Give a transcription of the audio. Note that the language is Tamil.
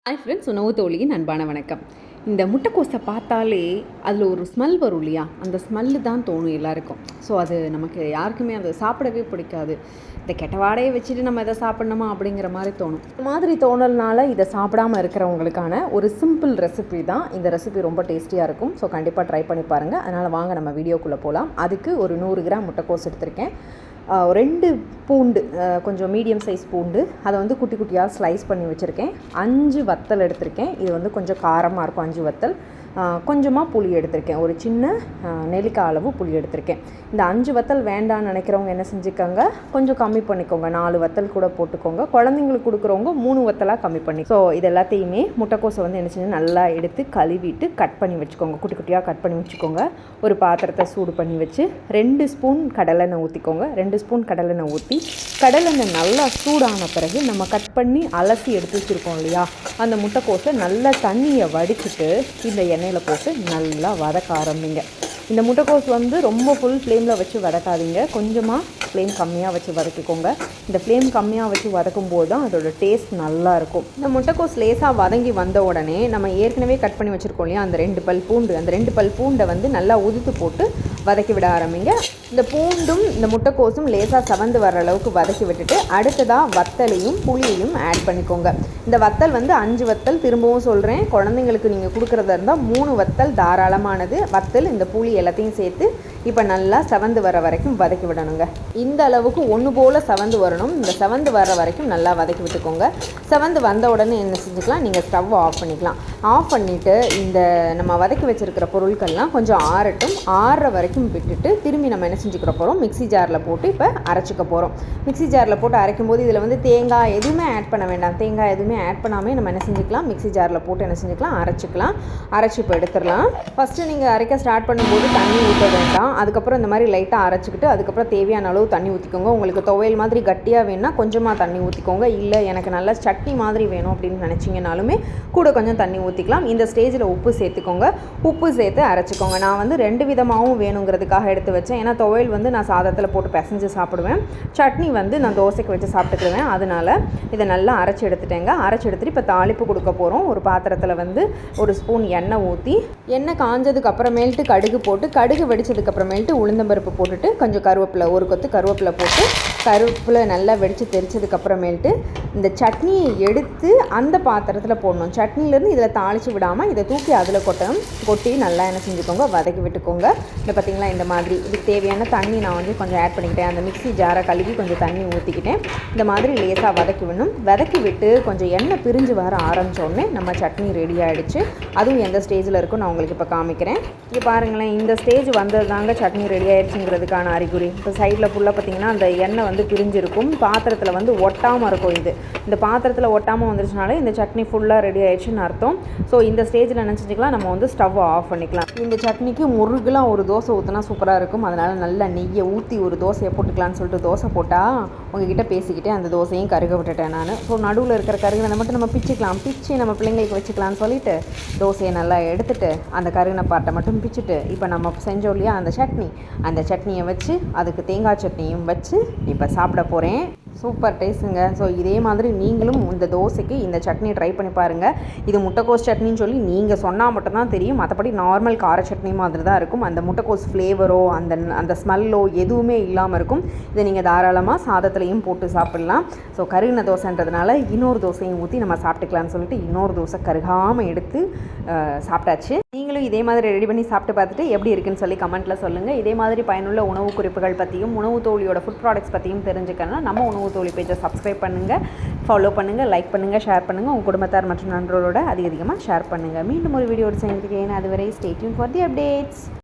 ஹாய் ஃப்ரெண்ட்ஸ், உணவு தோழியின் அன்பான வணக்கம். இந்த முட்டைக்கோஸை பார்த்தாலே அதில் ஒரு ஸ்மெல் வரும் இல்லையா? அந்த ஸ்மெல்லு தான் தோணும் எல்லாருக்கும். ஸோ அது நமக்கு யாருக்குமே அதை சாப்பிடவே பிடிக்காது. இந்த கெட்ட வாடையை வச்சுட்டு நம்ம எதை சாப்பிட்ணுமா அப்படிங்கிற மாதிரி தோணும். இந்த மாதிரி தோணல்னால இதை சாப்பிடாமல் இருக்கிறவங்களுக்கான ஒரு சிம்பிள் ரெசிபி தான். இந்த ரெசிபி ரொம்ப டேஸ்டியாக இருக்கும். ஸோ கண்டிப்பாக ட்ரை பண்ணி பாருங்கள். அதனால் வாங்க நம்ம வீடியோக்குள்ளே போகலாம். அதுக்கு ஒரு 100 கிராம் முட்டைக்கோஸ் எடுத்திருக்கேன். 2 பூண்டு, கொஞ்சம் மீடியம் சைஸ் பூண்டு, அதை வந்து குட்டி குட்டியாக ஸ்லைஸ் பண்ணி வச்சுருக்கேன். 5 வத்தல் எடுத்திருக்கேன். இது வந்து கொஞ்சம் காரமாக இருக்கும் 5 வத்தல். கொஞ்சமாக புளி எடுத்திருக்கேன். ஒரு சின்ன நெல்லிக்காய் அளவு புளி எடுத்திருக்கேன். இந்த 5 வத்தல் வேண்டான்னு நினைக்கிறவங்க என்ன செஞ்சுக்கோங்க, கொஞ்சம் கம்மி பண்ணிக்கோங்க. 4 வத்தல் கூட போட்டுக்கோங்க. குழந்தைங்களுக்கு கொடுக்குறவங்க 3 வத்தலாக கம்மி பண்ணி. ஸோ இது எல்லாத்தையுமே முட்டைக்கோஸை வந்து என்ன செஞ்சு நல்லா எடுத்து கழுவிட்டு கட் பண்ணி வச்சுக்கோங்க. குட்டி குட்டியாக கட் பண்ணி வச்சுக்கோங்க. ஒரு பாத்திரத்தை சூடு பண்ணி வச்சு 2 ஸ்பூன் கடலெண்ணெய் ஊற்றிக்கோங்க. 2 ஸ்பூன் கடலெண்ணெய் ஊற்றி கடலெண்ணெய் நல்லா சூடான பிறகு நம்ம கட் பண்ணி அலசி எடுத்து வச்சுருக்கோம் இல்லையா, அந்த முட்டைக்கோஸை நல்லா தண்ணியை வடிச்சிட்டு இந்த எண்ணெயில் போட்டு நல்லா வதக்க ஆரம்பிங்க. இந்த முட்டைக்கோஸ் வந்து ரொம்ப ஃபுல் ஃப்ளேமில் வச்சு வதக்காதீங்க. கொஞ்சமாக ஃப்ளேம் கம்மியாக வச்சு வதக்கிக்கோங்க. இந்த ஃப்ளேம் கம்மியாக வச்சு வதக்கும் போது தான் அதோட டேஸ்ட் நல்லாயிருக்கும். இந்த முட்டைக்கோஸ் லேசாக வதங்கி வந்த உடனே நம்ம ஏற்கனவே கட் பண்ணி வச்சுருக்கோம் இல்லையா, அந்த 2 பல் பூண்டு, அந்த 2 பல் பூண்டை வந்து நல்லா உதுத்து போட்டு வதக்கி விட ஆரம்பிங்க. இந்த பூண்டும் இந்த முட்டைக்கோஸும் லேசாக செவந்து வர அளவுக்கு வதக்கி விட்டுட்டு அடுத்ததாக வத்தலையும் புளியையும் ஆட் பண்ணிக்கோங்க. இந்த வத்தல் வந்து 5 வத்தல், திரும்பவும் சொல்கிறேன், குழந்தைங்களுக்கு நீங்கள் கொடுக்குறதா இருந்தால் 3 வத்தல் தாராளமானது. வத்தல் இந்த புளி எல்லாத்தையும் சேர்த்து இப்போ நல்லா செவந்து வர வரைக்கும் வதக்கி விடணுங்க. இந்த அளவுக்கு ஒன்று போல் செவந்து வரணும். இந்த செவந்து வர வரைக்கும் நல்லா வதக்கி விட்டுக்கோங்க. செவந்து வந்த உடனே என்ன செஞ்சுக்கலாம், நீங்கள் ஸ்டவ் ஆஃப் பண்ணிக்கலாம். ஆஃப் பண்ணிவிட்டு இந்த நம்ம வதக்கி வச்சுருக்கிற பொருட்கள்லாம் கொஞ்சம் ஆறட்டும். ஆறுற வரைக்கும் விட்டுட்டு திரும்பி நம்ம என்ன செஞ்சுக்கிற போகிறோம், மிக்ஸி ஜாரில் போட்டு இப்போ அரைச்சிக்க போகிறோம். மிக்ஸி ஜாரில் போட்டு அரைக்கும் போது இதில் வந்து தேங்காய் எதுவுமே ஆட் பண்ண வேண்டாம். தேங்காய் எதுவுமே ஆட் பண்ணாமல் நம்ம என்ன செஞ்சுக்கலாம், மிக்ஸி ஜாரில் போட்டு என்ன செஞ்சுக்கலாம், அரைச்சிக்கலாம். அரைச்சி இப்போ எடுத்துடலாம். ஃபஸ்ட்டு நீங்கள் அரைக்க ஸ்டார்ட் பண்ணும்போது தண்ணி ஊற்ற வேண்டாம். அதுக்கப்புறம் இந்த மாதிரி லைட்டாக அரைச்சிக்கிட்டு அதுக்கப்புறம் தேவையான அளவு தண்ணி ஊற்றிக்கோங்க. உங்களுக்கு துவையல் மாதிரி கட்டியாக வேணுன்னா கொஞ்சமாக தண்ணி ஊற்றிக்கோங்க. இல்லை எனக்கு நல்லா சட்னி மாதிரி வேணும் அப்படின்னு நினச்சிங்கனாலுமே கூட கொஞ்சம் தண்ணி ஊற்றிக்கலாம். இந்த ஸ்டேஜில் உப்பு சேர்த்துக்கோங்க. உப்பு சேர்த்து அரைச்சிக்கோங்க. நான் வந்து 2 விதமாகவும் வேணுங்கிறதுக்காக எடுத்து வச்சேன். ஏன்னா துவையல் வந்து நான் சாதத்தில் போட்டு பிசைஞ்சு சாப்பிடுவேன். சட்னி வந்து நான் தோசைக்கு வச்சு சாப்பிட்டுக்குவேன். அதனால் இதை நல்லா அரைச்சி எடுத்துட்டேங்க. அரைச்சி எடுத்துகிட்டு இப்போ தாளிப்பு கொடுக்க போகிறோம். ஒரு பாத்திரத்தில் வந்து 1 ஸ்பூன் எண்ணெய் ஊற்றி, எண்ணெய் காஞ்சதுக்கு அப்புறமேல்ட்டு கடுகு போட்டு, கடுகு வெடிச்சதுக்கப்புறமேல்ட்டு உளுந்தம்பருப்பு போட்டுட்டு கொஞ்சம் கருவேப்பிலை, ஒரு கொத்து கருவேப்பிலை போட்டு, கருவேப்பிலை நல்லா வெடித்து தெரிச்சதுக்கப்புறமேல்ட்டு இந்த சட்னியை எடுத்து அந்த பாத்திரத்தில் போடணும். சட்னிலேருந்து இதில் தாளித்து விடாமல் இதை தூக்கி அதில் கொட்டணும். கொட்டி நல்லா என்ன செஞ்சுக்கோங்க, வதக்கி விட்டுக்கோங்க. இந்த பார்த்திங்களா, இந்த மாதிரி இதுக்கு தேவையான தண்ணி நான் வந்து கொஞ்சம் ஆட் பண்ணிக்கிட்டேன். அந்த மிக்ஸி ஜாரை கழுவி கொஞ்சம் தண்ணி ஊற்றிக்கிட்டேன். இந்த மாதிரி லேசாக வதக்கி விடணும். வதக்கி விட்டு கொஞ்சம் எண்ணெய் பிரிஞ்சு வர ஆரம்பித்தோடனே நம்ம சட்னி ரெடி ஆகிடுச்சு. அதுவும் எந்த ஸ்டேஜில் இருக்கும் நான் உங்களுக்கு இப்போ காமிக்கிறேன். இங்கே பாருங்களேன், இந்த ஸ்டேஜ் வந்தது தாங்க சட்னி ரெடி ஆகிடுச்சுங்கிறதுக்கான அறிகுறி. இப்போ சைடில் ஃபுல்லாக பார்த்திங்கன்னா அந்த எண்ணெய் வந்து பிரிஞ்சிருக்கும். பாத்திரத்தில் வந்து ஒட்டாமல் இருக்கும். இந்த பாத்திரத்தில் ஒட்டாமல் வந்துருச்சுனாலே இந்த சட்னி ஃபுல்லாக ரெடி ஆகிடுச்சுன்னு அர்த்தம். ஸோ இந்த ஸ்டேஜில் என்ன செஞ்சுக்கலாம், நம்ம வந்து ஸ்டவ் ஆஃப் பண்ணிக்கலாம். இந்த சட்னிக்கு முருகெலாம் ஒரு தோசை ஊற்றினா சூப்பராக இருக்கும். அதனால் நல்லா நெய்யை ஊற்றி ஒரு தோசையை போட்டுக்கலான்னு சொல்லிட்டு தோசை போட்டால் உங்ககிட்ட பேசிக்கிட்டே அந்த தோசையும் கருக விட்டுட்டேன் நான். ஸோ நடுவில் இருக்கிற கருகினை மட்டும் நம்ம பிச்சுக்கலாம். பிச்சு நம்ம பிள்ளைங்களுக்கு வச்சுக்கலான்னு சொல்லிட்டு தோசையை நல்லா எடுத்துகிட்டு அந்த கருகின பாட்டை மட்டும் பிச்சுட்டு இப்போ நம்ம செஞ்சோம் இல்லையா அந்த சட்னியை வச்சு அதுக்கு தேங்காய் சட்னியும் வச்சு இப்போ சாப்பிட போகிறேன். சூப்பர் டேஸ்ட்டுங்க. ஸோ இதே மாதிரி நீங்களும் இந்த தோசைக்கு இந்த சட்னி ட்ரை பண்ணி பாருங்கள். இது முட்டைக்கோஸ் சட்னின்னு சொல்லி நீங்கள் சொன்னால் மட்டும்தான் தெரியும். மற்றபடி நார்மல் கார சட்னி மாதிரி தான் இருக்கும். அந்த முட்டைக்கோஸ் ஃப்ளேவரோ அந்த ஸ்மெல்லோ எதுவுமே இல்லாமல் இருக்கும். இதை நீங்கள் தாராளமாக சாதத்துலையும் போட்டு சாப்பிட்லாம். ஸோ கருகின தோசைன்றதுனால இன்னொரு தோசையும் ஊற்றி நம்ம சாப்பிட்டுக்கலான்னு சொல்லிட்டு இன்னொரு தோசை கருகாமல் எடுத்து சாப்பிட்டாச்சு. நீங்களும் இதே மாதிரி ரெடி பண்ணி சாப்பிட்டு பார்த்துட்டு எப்படி இருக்குன்னு சொல்லி கமெண்ட்டில் சொல்லுங்கள். இதே மாதிரி பயனுள்ள உணவு குறிப்புகள் பற்றியும் உணவு தோழியோட ஃபுட் ப்ராடக்ட்ஸ் பற்றியும் தெரிஞ்சுக்கணும்னா நம்ம உணவு தோழி பேஜை சப்ஸ்கிரைப் பண்ணுங்கள், ஃபாலோ பண்ணுங்கள், லைக் பண்ணுங்கள், ஷேர் பண்ணுங்கள். உங்கள் குடும்பத்தார் மற்றும் நண்பர்களோட அதிகமாக ஷேர் பண்ணுங்கள். மீண்டும் ஒரு வீடியோடு சேர்ந்துக்கிறேன். அதுவரை stay tune for the updates.